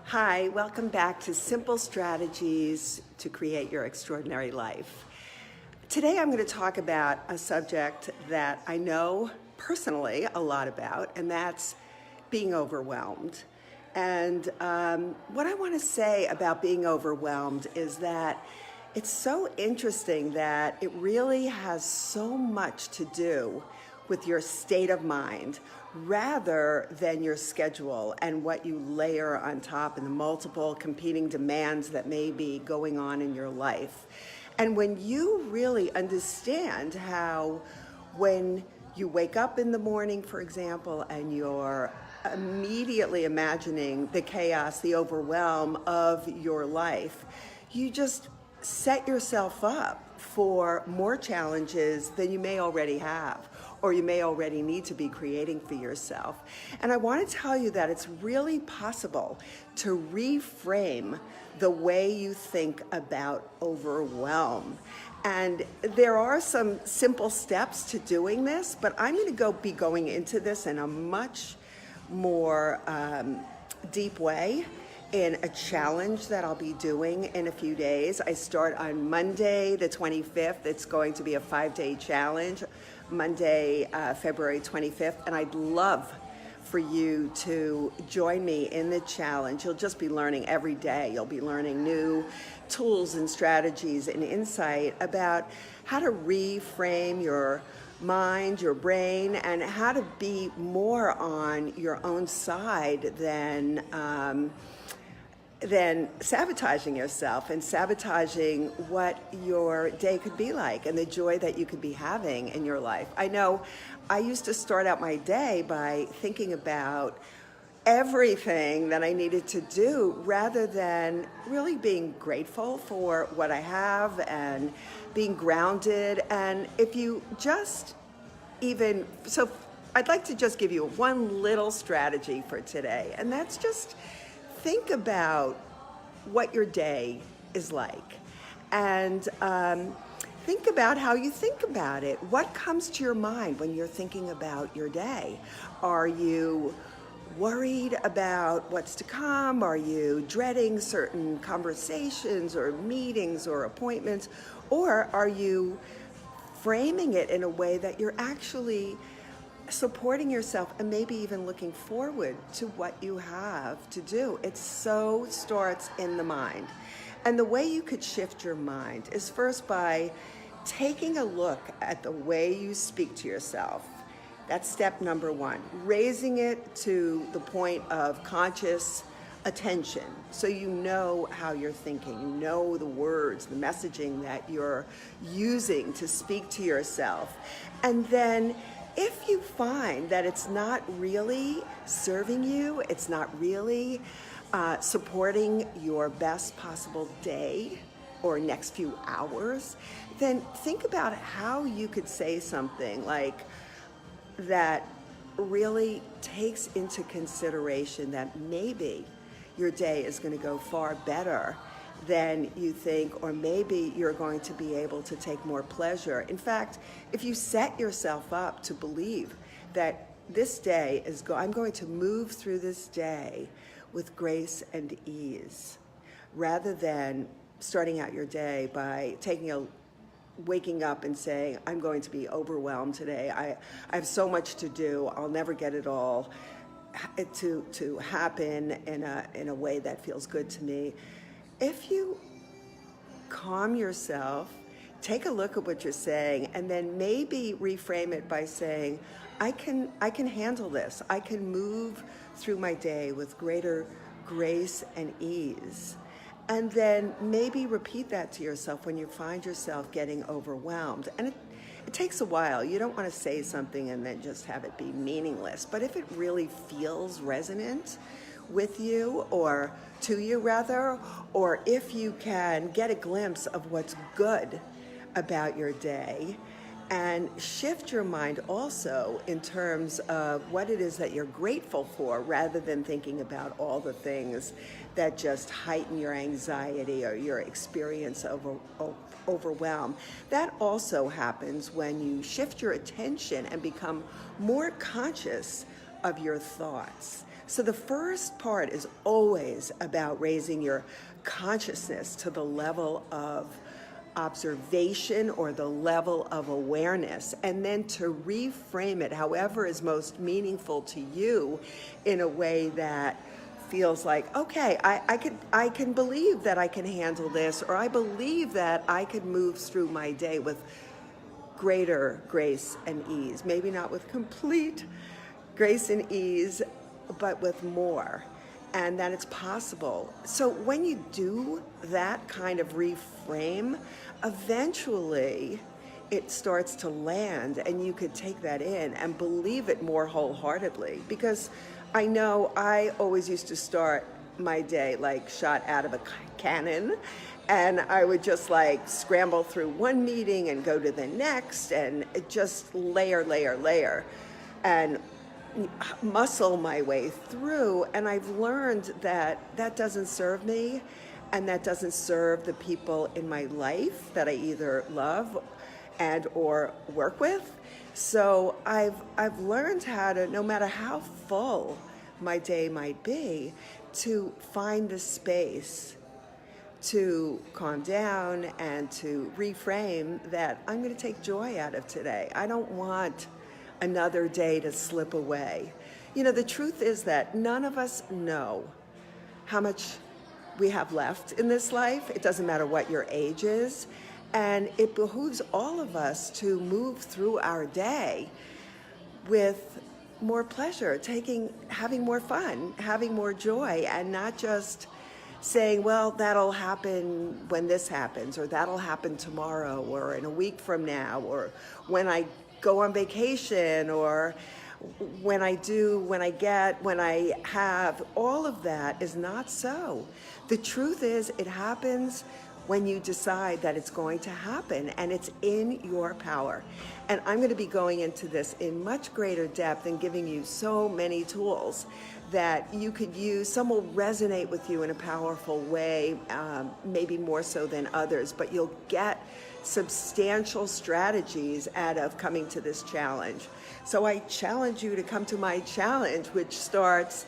Hi, welcome back to Simple Strategies to Create Your Extraordinary Life. Today I'm going to talk about a subject that I know personally a lot about, and that's being overwhelmed. And what I want to say about being overwhelmed is that it's so interesting that it really has so much to do with your state of mind rather than your schedule and what you layer on top and the multiple competing demands that may be going on in your life. And when you really understand how when you wake up in the morning, for example, and you're immediately imagining the chaos, the overwhelm of your life, you just set yourself up for more challenges than you may already have or you may already need to be creating for yourself. And I want to tell you that it's really possible to reframe the way you think about overwhelm. And there are some simple steps to doing this, but I'm going to be going into this in a much more deep way in a challenge that I'll be doing in a few days. I start on Monday, the 25th. It's going to be a 5-day challenge, Monday, February 25th. And I'd love for you to join me in the challenge. You'll just be learning every day. You'll be learning new tools and strategies and insight about how to reframe your mind, your brain, and how to be more on your own side than sabotaging yourself and sabotaging what your day could be like and the joy that you could be having in your life. I know I used to start out my day by thinking about everything that I needed to do rather than really being grateful for what I have and being grounded. And if you just so I'd like to just give you one little strategy for today, and that's just think about what your day is like and think about how you think about it. What comes to your mind when you're thinking about your day? Are you worried about what's to come? Are you dreading certain conversations or meetings or appointments? Or are you framing it in a way that you're actually supporting yourself and maybe even looking forward to what you have to do? It so starts in the mind. And the way you could shift your mind is first by taking a look at the way you speak to yourself. That's step number one, raising it to the point of conscious attention. So you know how you're thinking, you know the words, the messaging that you're using to speak to yourself. And then if you find that it's not really serving you, it's not really supporting your best possible day or next few hours, then think about how you could say something like that really takes into consideration that maybe your day is going to go far better than you think, or maybe you're going to be able to take more pleasure. In fact, if you set yourself up to believe that this day I'm going to move through this day with grace and ease, rather than starting out your day by waking up and saying, I'm going to be overwhelmed today. I have so much to do. I'll never get it all to happen in a way that feels good to me. If you calm yourself, take a look at what you're saying, and then maybe reframe it by saying, I can handle this. I can move through my day with greater grace and ease. And then maybe repeat that to yourself when you find yourself getting overwhelmed. And it takes a while. You don't want to say something and then just have it be meaningless. But if it really feels resonant with you, or to you rather, or if you can get a glimpse of what's good about your day, and shift your mind also in terms of what it is that you're grateful for, rather than thinking about all the things that just heighten your anxiety or your experience of overwhelm. That also happens when you shift your attention and become more conscious of your thoughts. So the first part is always about raising your consciousness to the level of observation or the level of awareness, and then to reframe it however is most meaningful to you in a way that feels like, okay, I can believe that I can handle this, or I believe that I can move through my day with greater grace and ease. Maybe not with complete grace and ease, but with more, and that it's possible. So when you do that kind of reframe, eventually it starts to land and you could take that in and believe it more wholeheartedly. Because I know I always used to start my day like shot out of a cannon, and I would just like scramble through one meeting and go to the next, and just layer, and muscle my way through. And I've learned that that doesn't serve me, and that doesn't serve the people in my life that I either love and or work with. So I've learned how to, no matter how full my day might be, to find the space to calm down and to reframe that I'm going to take joy out of today. I don't want another day to slip away. You know, the truth is that none of us know how much we have left in this life. It doesn't matter what your age is. And it behooves all of us to move through our day with more pleasure, having more fun, having more joy, and not just saying, well, that'll happen when this happens, or that'll happen tomorrow, or in a week from now, or when I go on vacation, or when I have. All of that is not so. The truth is, it happens when you decide that it's going to happen, and it's in your power. And I'm going to be going into this in much greater depth and giving you so many tools that you could use. Some will resonate with you in a powerful way, maybe more so than others, but you'll get substantial strategies out of coming to this challenge. So I challenge you to come to my challenge, which starts